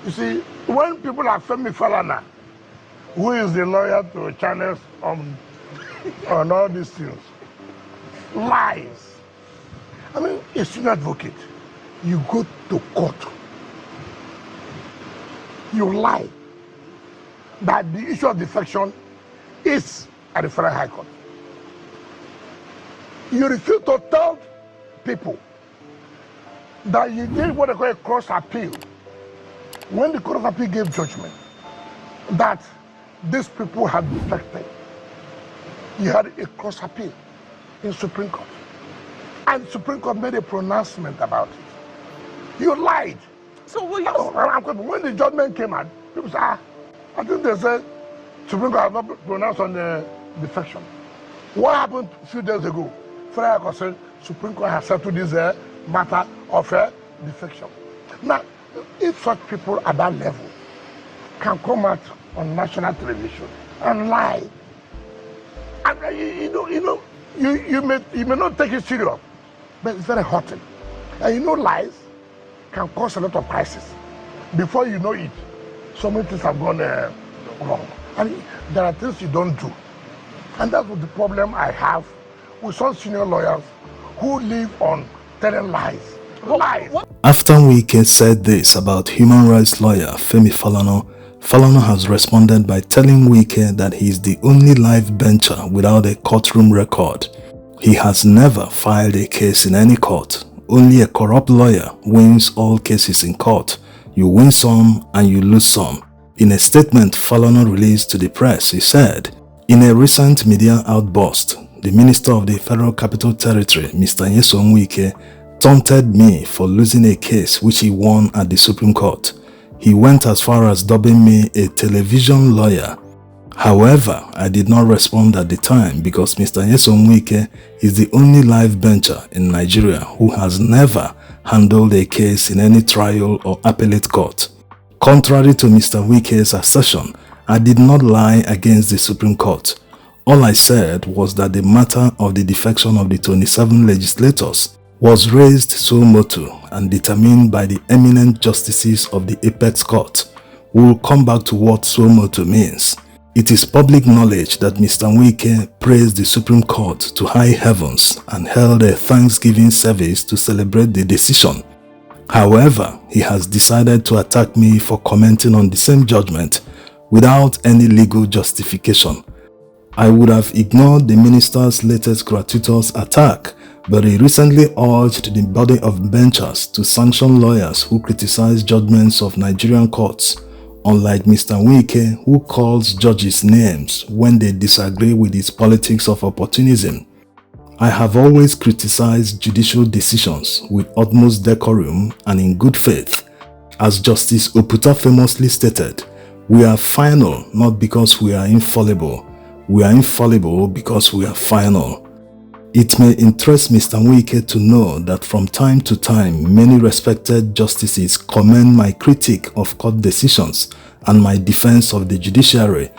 You see, when people like Fei Felon, who is the lawyer to channels on all these things, lies. I mean, a senior advocate, you go to court, you lie that the issue of defection is at the Federal High Court. You refuse to tell people that you did what they call a cross appeal. When the Court of Appeal gave judgment that these people had defected, you had a cross appeal in Supreme Court. And Supreme Court made a pronouncement about it. You lied. So will you... When the judgment came out, people said, I think they said Supreme Court has not pronounced on the defection. What happened a few days ago? Federal Court said Supreme Court has settled this matter of defection. Now, if such people at that level can come out on national television and lie, and you may not take it serious, but it's very hurting. And lies can cause a lot of crisis. Before you know it, so many things have gone wrong. And there are things you don't do. And that's what the problem I have with some senior lawyers who live on telling lies. Lies. After Wike said this about human rights lawyer Fei Felon, Falana has responded by telling Wike that he is the only live bencher without a courtroom record. He has never filed a case in any court. Only a corrupt lawyer wins all cases in court. You win some and you lose some. In a statement Falana released to the press, he said, "In a recent media outburst, the Minister of the Federal Capital Territory, Mr. Nyesom Wike, taunted me for losing a case which he won at the Supreme Court. He went as far as dubbing me a television lawyer. However, I did not respond at the time because Mr. Nyesom Wike is the only live bencher in Nigeria who has never handled a case in any trial or appellate court. Contrary to Mr. Wike's assertion, I did not lie against the Supreme Court. All I said was that the matter of the defection of the 27 legislators was raised suo motu and determined by the eminent justices of the Apex Court. We will come back to what suo motu means. It is public knowledge that Mr. Wike praised the Supreme Court to high heavens and held a Thanksgiving service to celebrate the decision. However, he has decided to attack me for commenting on the same judgment without any legal justification. I would have ignored the minister's latest gratuitous attack, but he recently urged the body of benchers to sanction lawyers who criticize judgments of Nigerian courts, unlike Mr. Wike, who calls judges names when they disagree with his politics of opportunism. I have always criticized judicial decisions with utmost decorum and in good faith. As Justice Oputa famously stated, we are final not because we are infallible. We are infallible because we are final. It may interest Mr. Wike to know that from time to time, many respected justices commend my critique of court decisions and my defense of the judiciary.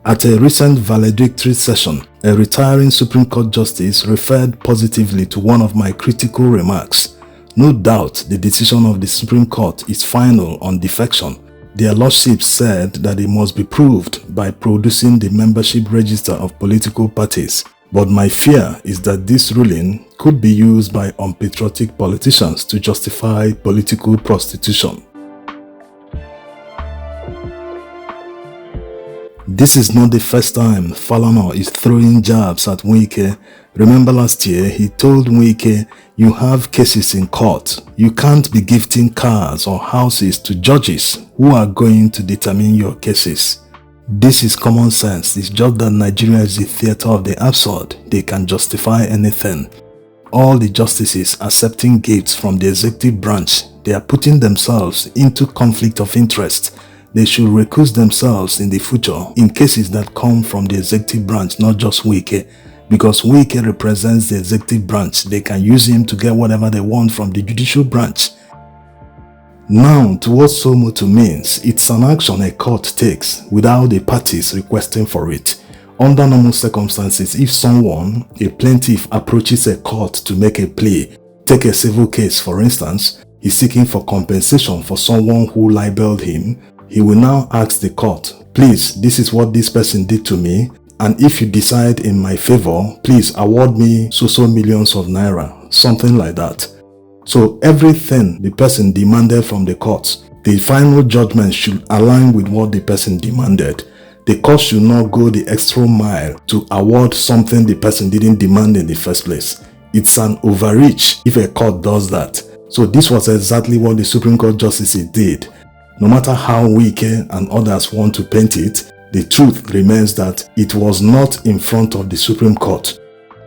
At a recent valedictory session, a retiring Supreme Court justice referred positively to one of my critical remarks. No doubt the decision of the Supreme Court is final on defection. Their lordships said that it must be proved by producing the membership register of political parties. But my fear is that this ruling could be used by unpatriotic politicians to justify political prostitution. This is not the first time Falana is throwing jabs at Wike. Remember last year he told Wike, "You have cases in court. You can't be gifting cars or houses to judges who are going to determine your cases." This is common sense. It's just that Nigeria is a theater of the absurd. They can justify anything. All the justices accepting gifts from the executive branch, they are putting themselves into conflict of interest. They should recuse themselves in the future in cases that come from the executive branch, not just Wike. Because Wike represents the executive branch, they can use him to get whatever they want from the judicial branch. Now, to what suo motu means, it's an action a court takes without the parties requesting for it. Under normal circumstances, if someone, a plaintiff, approaches a court to make a plea, take a civil case for instance, he's seeking for compensation for someone who libeled him, he will now ask the court, please, this is what this person did to me, and if you decide in my favor, please award me so millions of naira, something like that. So everything the person demanded from the courts, the final judgment should align with what the person demanded. The court should not go the extra mile to award something the person didn't demand in the first place. It's an overreach if a court does that. So this was exactly what the Supreme Court justices did. No matter how Wike and others want to paint it, the truth remains that it was not in front of the Supreme Court.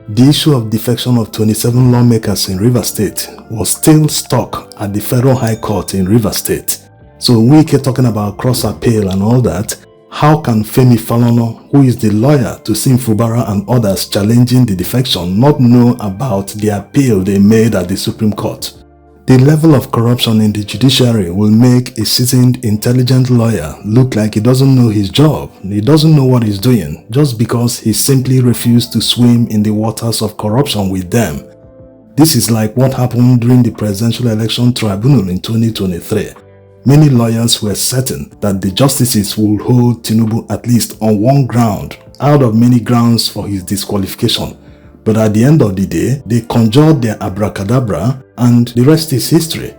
The issue of defection of 27 lawmakers in Rivers State was still stuck at the Federal High Court in Rivers State. So Wike talking about cross appeal and all that, how can Fei Felon, who is the lawyer to Sim Fubara and others challenging the defection, not know about the appeal they made at the Supreme Court? The level of corruption in the judiciary will make a seasoned, intelligent lawyer look like he doesn't know his job. He doesn't know what he's doing just because he simply refused to swim in the waters of corruption with them. This is like what happened during the Presidential Election Tribunal in 2023. Many lawyers were certain that the justices would hold Tinubu at least on one ground out of many grounds for his disqualification. But at the end of the day, they conjured their abracadabra and the rest is history.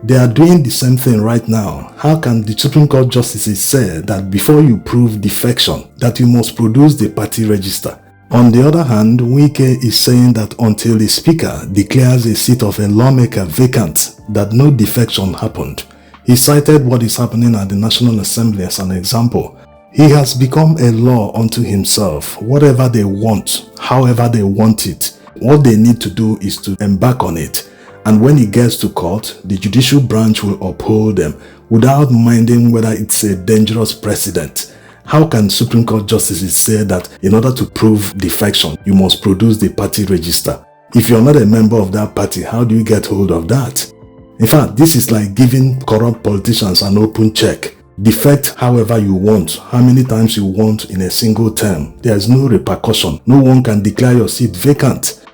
They are doing the same thing right now. How can the Supreme Court justices say that before you prove defection, that you must produce the party register? On the other hand, Wike is saying that until the speaker declares a seat of a lawmaker vacant, that no defection happened. He cited what is happening at the National Assembly as an example. He has become a law unto himself. Whatever they want, however they want it, what they need to do is to embark on it. And when it gets to court, the judicial branch will uphold them without minding whether it's a dangerous precedent. How can Supreme Court justices say that in order to prove defection, you must produce the party register? If you're not a member of that party, how do you get hold of that? In fact, this is like giving corrupt politicians an open check. Defect however you want, how many times you want in a single term. There is no repercussion. No one can declare your seat vacant.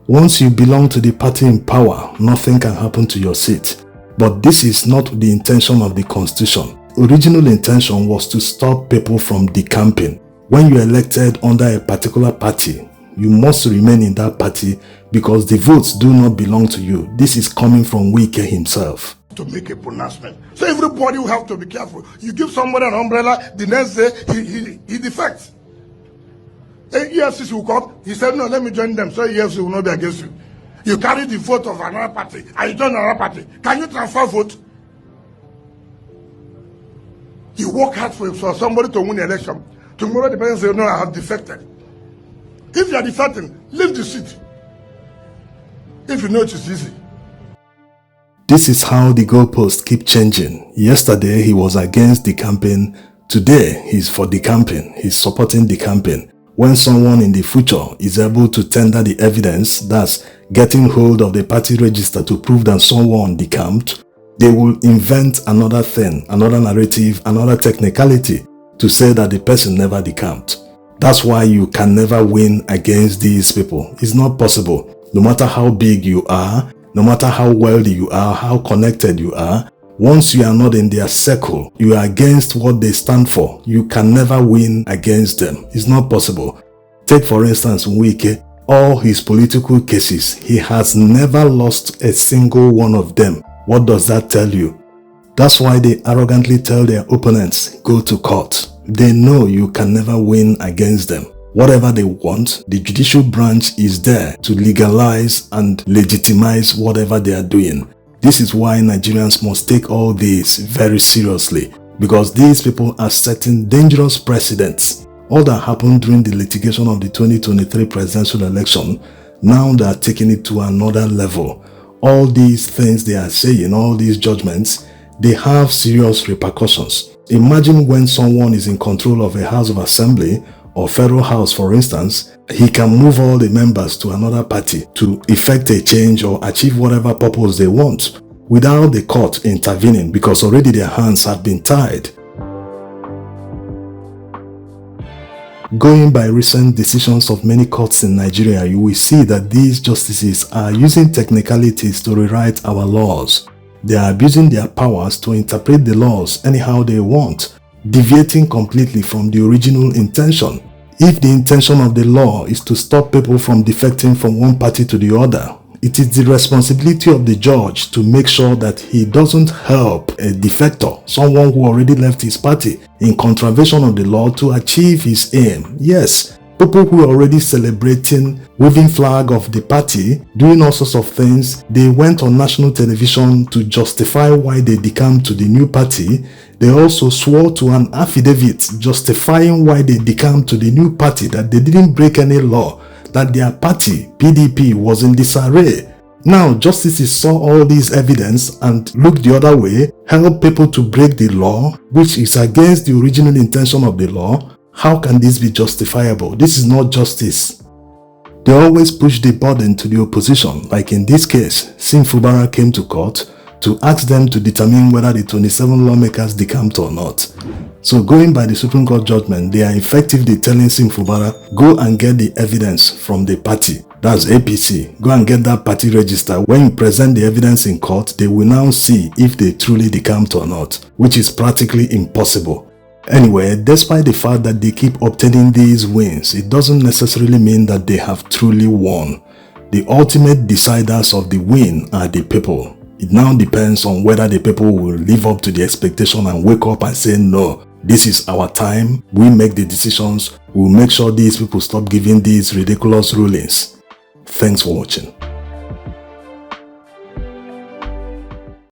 Once you belong to the party in power, nothing can happen to your seat. But this is not the intention of the Constitution. Original intention was to stop people from decamping. When you are elected under a particular party, you must remain in that party because the votes do not belong to you. This is coming from Wike himself. To make a pronouncement. So everybody will have to be careful. You give somebody an umbrella, the next day he defects. EFCC will come, he said, no, let me join them, so EFCC will not be against you. You carry the vote of another party, and you join another party. Can you transfer vote? You work hard for somebody to win the election. Tomorrow the person says, no, I have defected. If you are defecting, leave the seat. If you know it is easy. This is how the goalposts keep changing. Yesterday he was against the campaign. Today he's for the campaign. He's supporting the campaign. When someone in the future is able to tender the evidence, that's getting hold of the party register to prove that someone decamped, they will invent another thing, another narrative, another technicality to say that the person never decamped. That's why you can never win against these people. It's not possible. No matter how big you are, no matter how wealthy you are, how connected you are, once you are not in their circle, you are against what they stand for. You can never win against them. It's not possible. Take for instance Wike. All his political cases, he has never lost a single one of them. What does that tell you? That's why they arrogantly tell their opponents, go to court. They know you can never win against them. Whatever they want, the judicial branch is there to legalize and legitimize whatever they are doing. This is why Nigerians must take all this very seriously, because these people are setting dangerous precedents. All that happened during the litigation of the 2023 presidential election, now they are taking it to another level. All these things they are saying, all these judgments, they have serious repercussions. Imagine when someone is in control of a House of Assembly or Federal House, for instance, he can move all the members to another party to effect a change or achieve whatever purpose they want without the court intervening because already their hands have been tied. Going by recent decisions of many courts in Nigeria, you will see that these justices are using technicalities to rewrite our laws. They are abusing their powers to interpret the laws anyhow they want, deviating completely from the original intention. If the intention of the law is to stop people from defecting from one party to the other, it is the responsibility of the judge to make sure that he doesn't help a defector, someone who already left his party, in contravention of the law to achieve his aim. Yes, people who are already celebrating, waving flag of the party, doing all sorts of things, they went on national television to justify why they decamped to the new party. They also swore to an affidavit justifying why they decamped to the new party, that they didn't break any law, that their party, PDP, was in disarray. Now, justices saw all this evidence and looked the other way, helped people to break the law, which is against the original intention of the law. How can this be justifiable? This is not justice. They always push the burden to the opposition. Like in this case, Sim Fubara came to court to ask them to determine whether the 27 lawmakers decamped or not. So going by the Supreme Court judgment, they are effectively telling Sim Fubara, go and get the evidence from the party. That's APC. Go and get that party register. When you present the evidence in court, they will now see if they truly decamped or not, which is practically impossible. Anyway, despite the fact that they keep obtaining these wins, it doesn't necessarily mean that they have truly won. The ultimate deciders of the win are the people. It now depends on whether the people will live up to the expectation and wake up and say, no, this is our time, we make the decisions, we'll make sure these people stop giving these ridiculous rulings. Thanks for watching.